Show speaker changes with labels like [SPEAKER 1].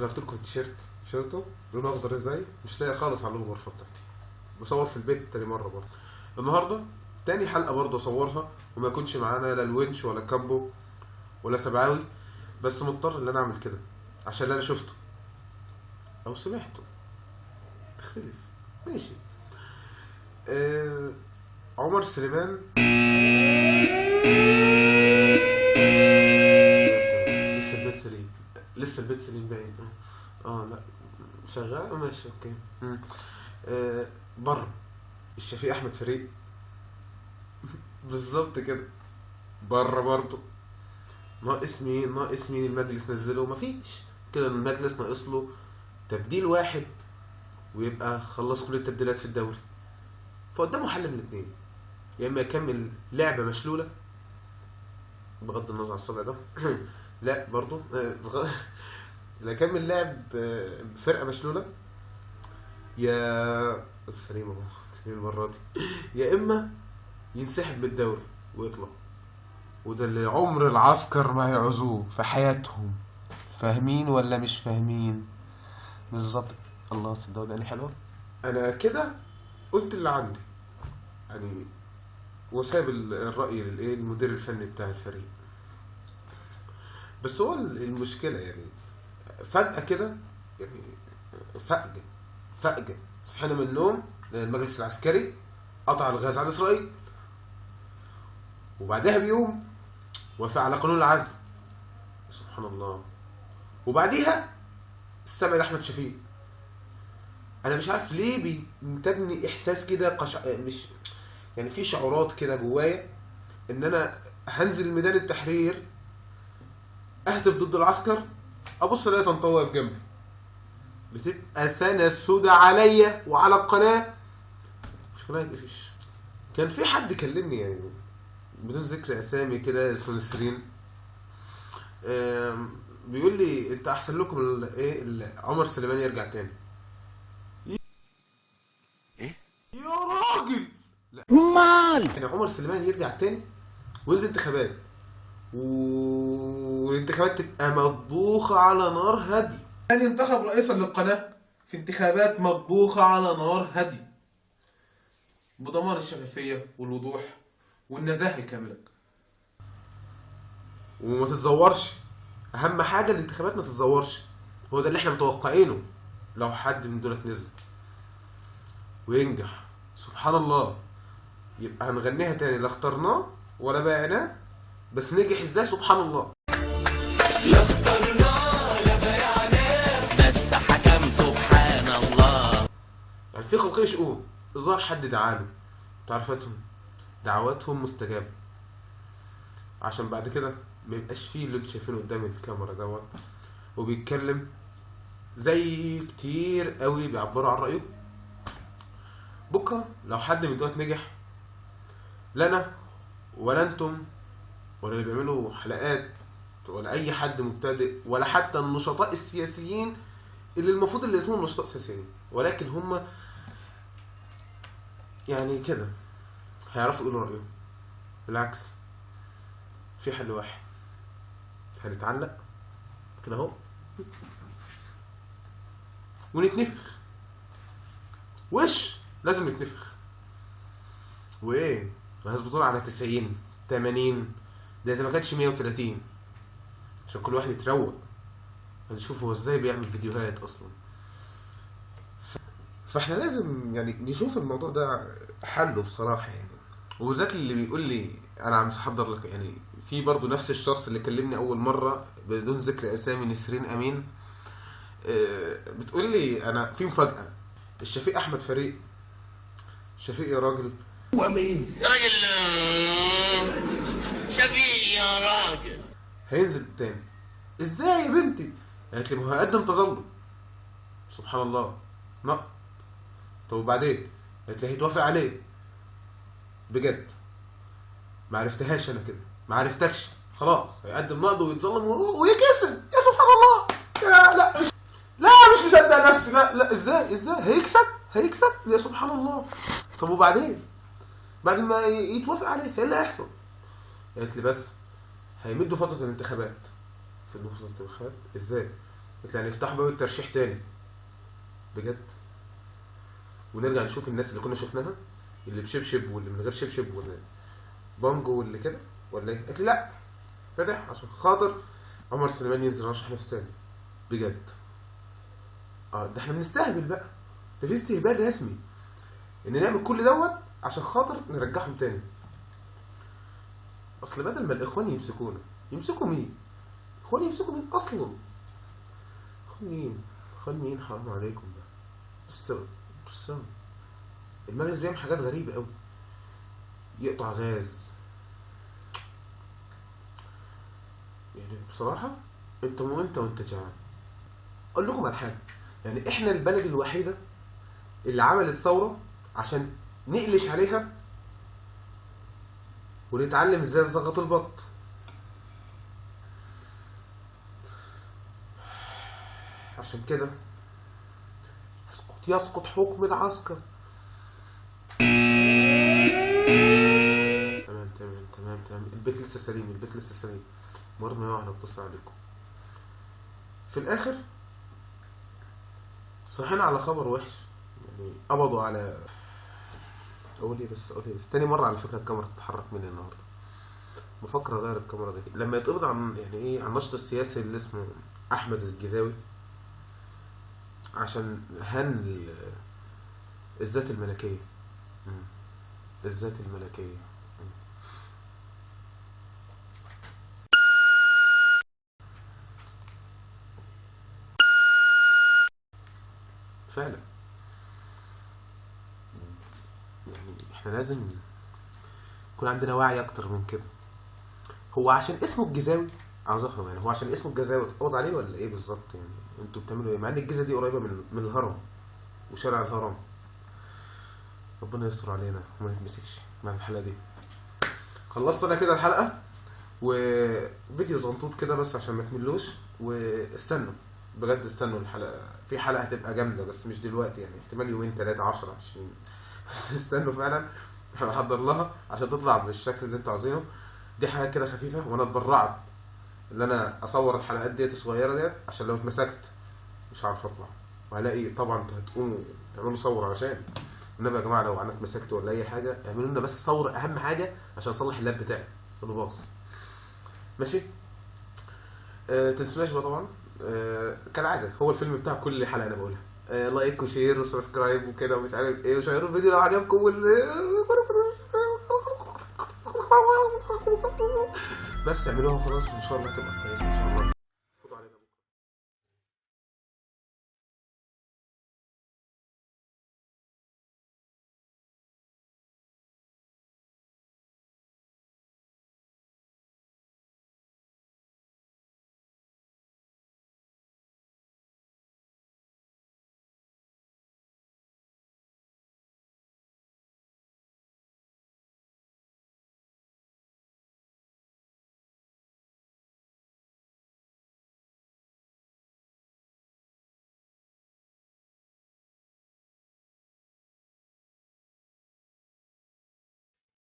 [SPEAKER 1] غيرت لكم التيشيرت، شفتوا لونه اخضر ازاي؟ مش لاقي خالص على الغرفه بتاعتي. بصور في البيت تاني مره برضه النهارده، تاني حلقه برضه اصورها، وما يكونش معانا لا الونش ولا كابو ولا سبعاوي، بس مضطر ان انا اعمل كده عشان اللي انا شفته او سمعته تختلف. ماشي. عمر سليمان. لسه البيت سليم، لسه البيت سليم باين. لا شغال ماشي اوكي. بره الشفيق احمد فريق. بالظبط كده. بره برضه. ناقص مين المجلس نزله؟ مفيش. كده المجلس ناقص له تبديل واحد ويبقى خلص كل التبديلات في الدوري. فقدامه حل من الاثنين، يا اما يكمل لعبه مشلوله بغض النظر عن الصبع ده لا برضه لا يكمل لعب بفرقه مشلوله، يا سليم اهو سليم المره دي، يا اما ينسحب من الدوري ويطلع. وده اللي عمر العسكر ما هيعوزوه في حياتهم. فاهمين ولا مش فاهمين؟ بالظبط. الله صدقني يعني حلوه. انا كده قلت اللي عندي يعني، وساب الرأي للايه المدير الفني بتاع الفريق. بس هو المشكلة يعني فجأة كده، يعني فجأة صحينا من النوم لأن المجلس العسكري قطع الغاز عن إسرائيل، وبعدها بيوم وافق على قانون العزل. سبحان الله. وبعديها استبعد أحمد شفيق. أنا مش عارف ليه بينتابني إحساس كده مش يعني في شعورات كده جوايا إن أنا هنزل ميدان التحرير أهتف ضد العسكر، أبص ألاقي طنطاوي واقف جنبي. بتبقى سنة سودة عليا وعلى القناة. مش قناة قفش. كان في حد كلمني يعني بدون ذكر اسامي كده اسمه نسرين، بيقول لي انت احسن لكم عمر سليمان يرجع تاني.
[SPEAKER 2] ايه
[SPEAKER 1] يا راجل لا
[SPEAKER 3] مال
[SPEAKER 1] يعني عمر سليمان يرجع تاني وينزل انتخابات، والانتخابات تبقى مطبوخة على نار هادي. كان ينتخب رئيسا للقناة في انتخابات مطبوخة على نار هادي بضمان الشفافية والوضوح والنزاهة الكاملة، وما تتزورش. اهم حاجة الانتخابات ما تتزورش. هو ده اللي احنا متوقعينه لو حد من دولت نزل وينجح. سبحان الله. يبقى هنغنيها تاني، لا اخترناه ولا باعناه، بس نجح ازاي؟ سبحان الله.
[SPEAKER 2] لا اخترناه لا بيعناه بس حكم سبحان الله.
[SPEAKER 1] يعني في خلقية شؤون الظاهر حد دعاله تعرفتهم دعواتهم مستجابة، عشان بعد كده ما يبقاش فيه اللي انتوا شايفينه قدام الكاميرا دوت وبيتكلم زي كتير قوي بيعبروا عن رأيه. بكره لو حد من دوت نجح، لا انا ولا انتم ولا اللي بيعملوا حلقات ولا اي حد مبتدئ ولا حتى النشطاء السياسيين اللي المفروض اللي اسمهم نشطاء سياسيين، ولكن هم يعني كده هيعرفوا يقولوا رأيهم. بالعكس، في حل واحد، هنتعلق كده اهو ونتنفخ. وش لازم نتنفخ. وايه هيظبطونا على 90 80 ده اذا ما كانش 130 عشان كل واحد يتروق نشوف هو ازاي بيعمل فيديوهات اصلا. فاحنا لازم يعني نشوف الموضوع ده حله بصراحه يعني. وبالذات اللي بيقول لي انا عم احضر لك يعني، في برضو نفس الشخص اللي كلمني اول مره بدون ذكر اسامي، نسرين امين، بتقول لي انا في مفاجاه، الشفيق احمد فريق. شفيق يا راجل.
[SPEAKER 2] هو مين؟ راجل شفيق يا راجل.
[SPEAKER 1] هينزل تاني. ازاي يا بنتي؟ قالت لي ما هو هيقدم تظلم. سبحان الله. لا طب وبعدين؟ قالت لي هيتوافق عليه. بجد ما عرفتهاش انا كده، ما عرفتكش. خلاص هيقدم نقد ويتظلم ويكسب. يا سبحان الله. يا لا لا مش مصدق نفسي. لا ازاي هيكسب يا سبحان الله. طب وبعدين؟ بعد ما يتوافق عليه ايه اللي هيحصل؟ قالت لي بس هيمدوا فترة الانتخابات. في فترة الانتخابات ازاي؟ قلت يعني يفتحوا باب الترشيح تاني بجد، ونرجع نشوف الناس اللي كنا شفناها، اللي بشبشب واللي من غير شبشب واللي بانجو واللي كده ولا ايه؟ قلت لا، فاتح عشان خاطر عمر سليمان ينزل يرشح نفسه تاني بجد. ده احنا بنستهبل بقى، ده في استهبال رسمي ان نعمل كل دوت عشان خاطر نرجعهم تاني. اصل بدل ما الاخوان يمسكونا، يمسكوا مين؟ اخوان يمسكوا مين اصلا؟ اخوان مين؟ اخوان مين؟ حرام عليكم بقى. بص المجلس بيعمل حاجات غريبة قوي، يقطع غاز. يعني بصراحة انت وانت جعان. اقول لكم على حاجة، يعني احنا البلد الوحيدة اللي عملت ثورة عشان نقلش عليها ونتعلم ازاي نزغط البط. عشان كده يسقط حكم العسكر. تمام البيت لسه سليم. مرة ما يقع اتصل عليكم. في الاخر صحينا على خبر وحش، يعني قبضوا على اقول ايه بس تاني مرة على فكرة الكاميرا تتحرك مني النهارده. بفكر اغير الكاميرا دي لما يتقبض عن يعني ايه، عن الناشط السياسي اللي اسمه احمد الجزاوي، عشان هن الذات الملكية. الذات الملكية. فعلا يعني احنا لازم يكون عندنا وعي اكتر من كده. هو عشان اسمه الجزاوي، عاوز افهم يعني، هو عشان اسمه الجزاوي اتقبض عليه ولا ايه بالظبط؟ يعني انتوا بتعملوا ايه؟ مع ان الجيزه دي قريبه من الهرم وشارع الهرم. ربنا يستر علينا وما نتمسكش مع الحلقه دي. خلصت انا كده الحلقه، وفيديو زنطوط كده بس عشان ما تملوش. واستنوا بجد، استنوا الحلقه، في حلقه هتبقى جامده بس مش دلوقتي، يعني احتمال يومين 3 10 20 بس استنوا فعلا، هحضر لها عشان تطلع بالشكل اللي انتوا عاوزينه. دي حاجه كده خفيفه، وانا اتبرعت ان انا اصور الحلقات ديت الصغيره ديت عشان لو اتمسكت مش عارف اطلع، وهلاقي طبعا انتوا هتقوموا تعملوا ثوره عشان النبي يا جماعه. لو انا اتمسكت ولا اي حاجه اعملوا لنا بس ثوره، اهم حاجه عشان اصلح اللاب بتاعي اللي باظ. ماشي. تنسوناش بقى طبعا كالعاده، هو الفيلم بتاع كل حلقه انا بقولها، لايك وشير وسبسكرايب وكده ومش عارف ايه، وشيروا الفيديو لو عجبكم بس اعملوها خلاص، وان شاء الله هتبقى كويسه ان شاء الله.